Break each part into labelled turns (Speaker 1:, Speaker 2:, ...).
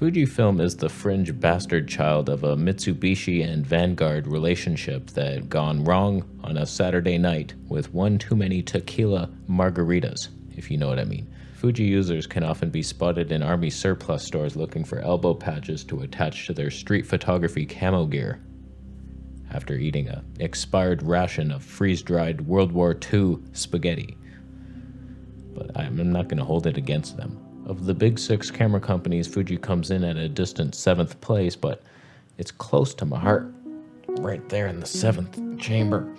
Speaker 1: Fujifilm is the fringe bastard child of a Mitsubishi and Vanguard relationship that had gone wrong on a Saturday night with one too many tequila margaritas, if you know what I mean. Fuji users can often be spotted in army surplus stores looking for elbow patches to attach to their street photography camo gear after eating an expired ration of freeze-dried World War II spaghetti. But I'm not going to hold it against them. Of the big six camera companies, Fuji comes in at a distant 7th place, but it's close to my heart, right there in the 7th chamber.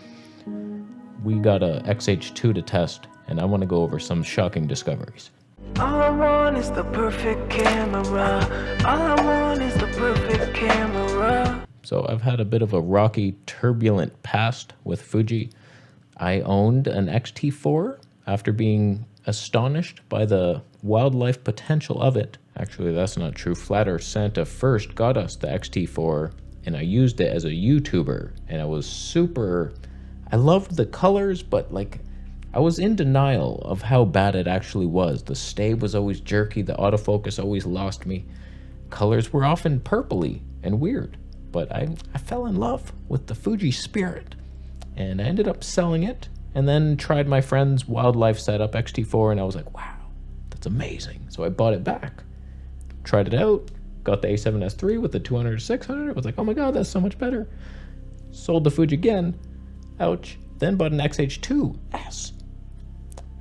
Speaker 1: We got a XH2 to test, and I want to go over some shocking discoveries.
Speaker 2: All I want is the perfect camera. All I want is the perfect camera.
Speaker 1: So I've had a bit of a rocky, turbulent past with Fuji. I owned an X-T4 after being astonished by the wildlife potential of it. Actually, that's not true. Flat Earth Santa first got us the X-T4, and I used it as a YouTuber, and I was I loved the colors, but like, I was in denial of how bad it actually was. The stay was always jerky, the autofocus always lost me. Colors were often purpley and weird, but I fell in love with the Fuji spirit, and I ended up selling it, and then tried my friend's wildlife setup, X-T4, and I was like, wow, that's amazing. So I bought it back, tried it out, got the A7S III with the 200-600. I was like, oh my God, that's so much better. Sold the Fuji again, ouch. Then bought an XH2S.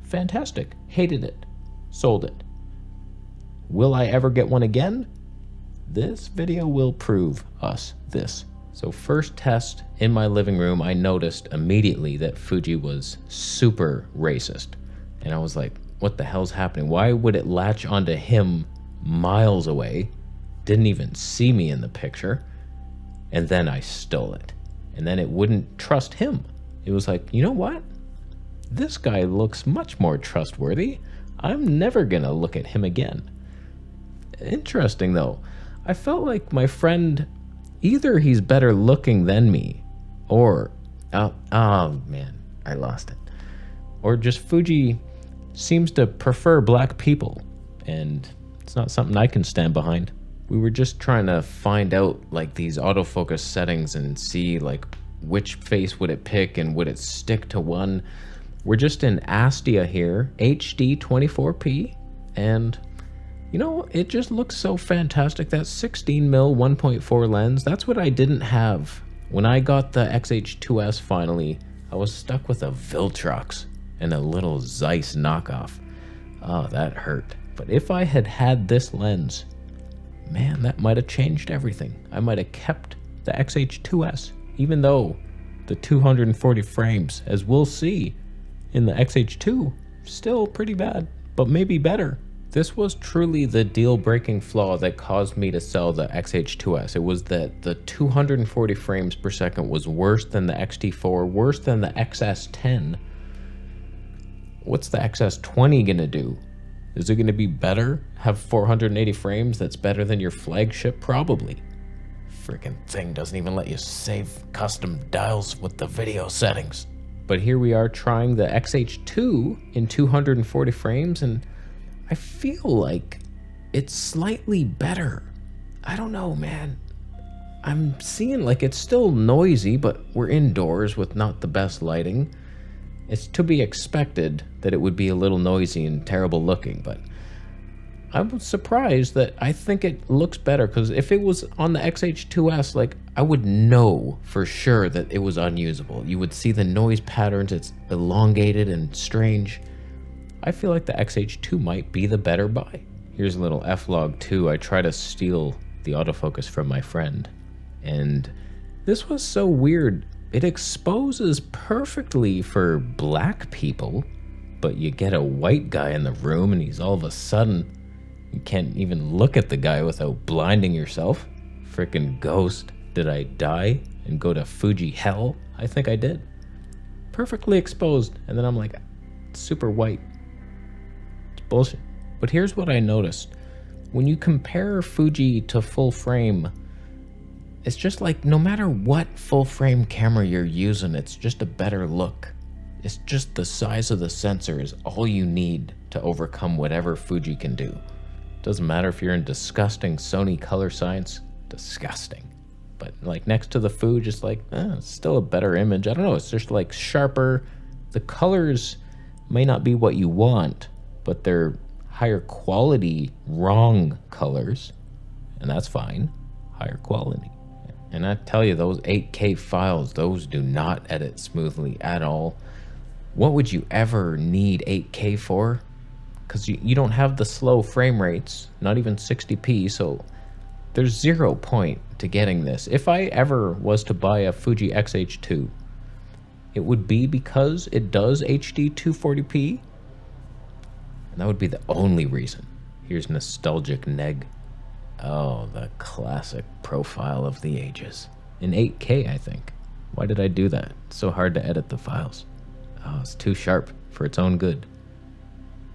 Speaker 1: Fantastic, hated it, sold it. Will I ever get one again? This video will prove us this. So first test in my living room, I noticed immediately that Fuji was super racist. And I was like, what the hell's happening? Why would it latch onto him miles away? Didn't even see me in the picture. And then I stole it. And then it wouldn't trust him. It was like, you know what? This guy looks much more trustworthy. I'm never gonna look at him again. Interesting though. I felt like my friend, either he's better looking than me, or, oh man, I lost it. Or just Fuji seems to prefer black people, and it's not something I can stand behind. We were just trying to find out like these autofocus settings and see like which face would it pick and would it stick to one. We're just in Astia here, HD 24p, and you know, it just looks so fantastic. That 16mm 1.4 lens, that's what I didn't have. When I got the XH2S finally, I was stuck with a Viltrox and a little Zeiss knockoff. Oh, that hurt. But if I had had this lens, man, that might have changed everything. I might have kept the XH2S, even though the 240 frames, as we'll see in the XH2, still pretty bad, but maybe better. This was truly the deal-breaking flaw that caused me to sell the XH2S. It was that the 240 frames per second was worse than the X-T4, worse than the XS10. What's the XS20 gonna do? Is it gonna be better? Have 480 frames that's better than your flagship? Probably. Freaking thing doesn't even let you save custom dials with the video settings. But here we are trying the XH2 in 240 frames, and I feel like it's slightly better. I don't know, man. I'm seeing like it's still noisy, but we're indoors with not the best lighting. It's to be expected that it would be a little noisy and terrible looking, but I was surprised that I think it looks better, because if it was on the XH2S, like, I would know for sure that it was unusable. You would see the noise patterns, it's elongated and strange. I feel like the XH2 might be the better buy. Here's a little F-Log 2. I try to steal the autofocus from my friend, and this was so weird. It exposes perfectly for black people, but you get a white guy in the room and he's all of a sudden, you can't even look at the guy without blinding yourself. Frickin' ghost. Did I die and go to Fuji hell? I think I did. Perfectly exposed, and then I'm like, super white. It's bullshit. But here's what I noticed. When you compare Fuji to full frame, it's just like no matter what full frame camera you're using, it's just a better look. It's just the size of the sensor is all you need to overcome whatever Fuji can do. Doesn't matter if you're in disgusting Sony color science, disgusting. But like next to the Fuji, it's like, it's still a better image. I don't know, it's just like sharper. The colors may not be what you want, but they're higher quality wrong colors, and that's fine. Higher quality. And I tell you, those 8K files, those do not edit smoothly at all. What would you ever need 8K for? Because you don't have the slow frame rates, not even 60p, so there's 0 point to getting this. If I ever was to buy a Fuji XH2, it would be because it does HD 240p, and that would be the only reason. Here's nostalgic neg. Oh, the classic profile of the ages. In 8K, I think. Why did I do that? It's so hard to edit the files. Oh, it's too sharp for its own good.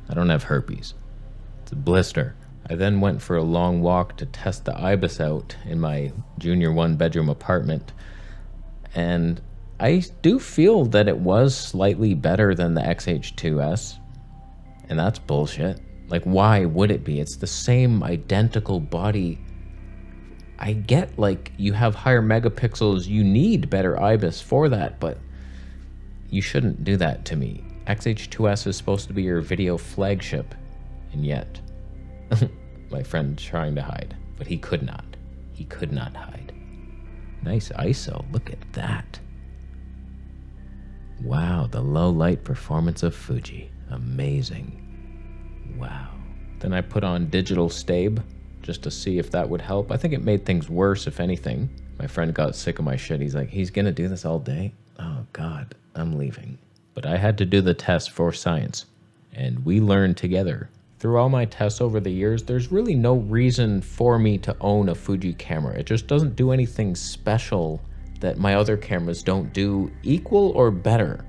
Speaker 1: I don't have herpes. It's a blister. I then went for a long walk to test the IBIS out in my junior one-bedroom apartment, and I do feel that it was slightly better than the XH2S, and that's bullshit. Like, why would it be? It's the same identical body. I get, like, you have higher megapixels, you need better IBIS for that, but you shouldn't do that to me. XH2S is supposed to be your video flagship, and yet my friend trying to hide, but he could not. He could not hide. Nice ISO, look at that. Wow, the low light performance of Fuji. Amazing. Wow. Then I put on digital stabe just to see if that would help. I think it made things worse, if anything. My friend got sick of my shit. He's like, he's gonna do this all day? Oh God, I'm leaving. But I had to do the test for science, and we learned together. Through all my tests over the years, there's really no reason for me to own a Fuji camera. It just doesn't do anything special that my other cameras don't do equal or better.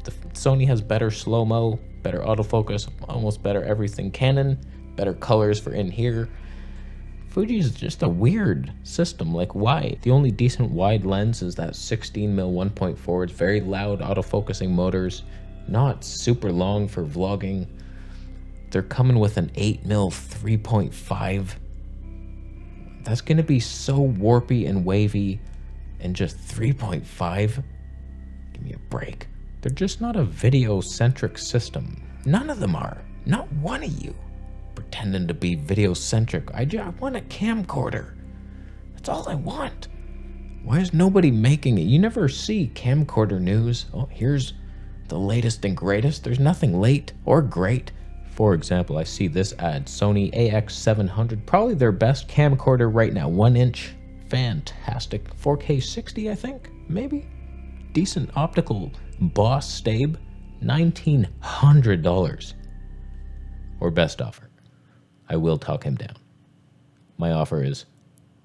Speaker 1: The Sony has better slow-mo, better autofocus, almost better everything. Canon, better colors for in here. Fuji is just a weird system. Like, why? The only decent wide lens is that 16mm 1.4. It's very loud autofocusing motors, not super long for vlogging. They're coming with an 8mm 3.5. That's gonna be so warpy and wavy, and just 3.5. Give me a break. They're just not a video-centric system. None of them are. Not one of you. Pretending to be video-centric. I want a camcorder. That's all I want. Why is nobody making it? You never see camcorder news. Oh, here's the latest and greatest. There's nothing late or great. For example, I see this ad. Sony AX700. Probably their best camcorder right now. 1-inch. Fantastic. 4K 60, I think? Maybe? Decent optical Boss Stabe. $1,900. Or best offer. I will talk him down. My offer is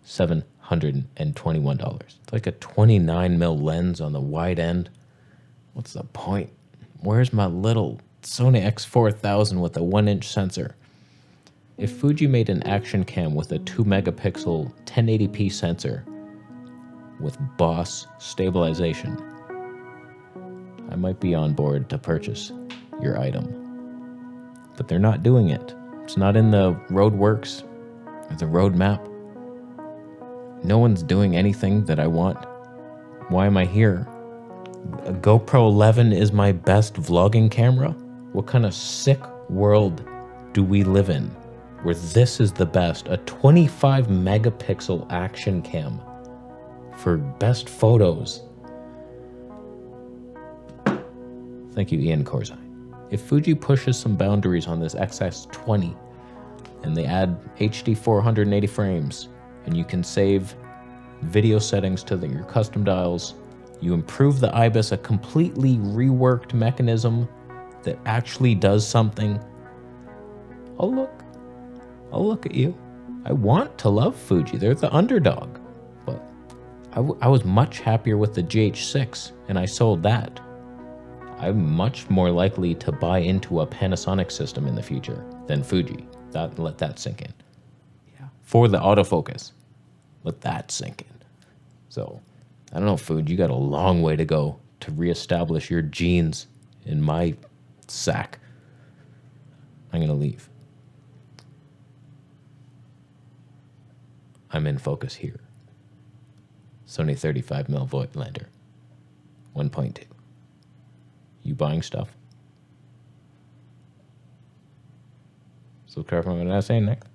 Speaker 1: $721. It's like a 29mm lens on the wide end. What's the point? Where's my little Sony X4000 with a 1-inch sensor? If Fuji made an action cam with a 2-megapixel 1080p sensor with Boss stabilization, I might be on board to purchase your item. But they're not doing it. It's not in the roadworks or the roadmap. No one's doing anything that I want. Why am I here? A GoPro 11 is my best vlogging camera? What kind of sick world do we live in where this is the best? A 25 megapixel action cam for best photos. Thank you, Ian Corzine. If Fuji pushes some boundaries on this XS20 and they add HD 480 frames and you can save video settings to your custom dials, you improve the IBIS, a completely reworked mechanism that actually does something, I'll look at you. I want to love Fuji. They're the underdog. But I was much happier with the GH6 and I sold that. I'm much more likely to buy into a Panasonic system in the future than Fuji. Let that sink in. Yeah. For the autofocus, let that sink in. So, I don't know, Fuji, you got a long way to go to reestablish your genes in my sack. I'm gonna leave. I'm in focus here. Sony 35mm Voigtlander, 1.2. You buying stuff? Subscribe for what I say next.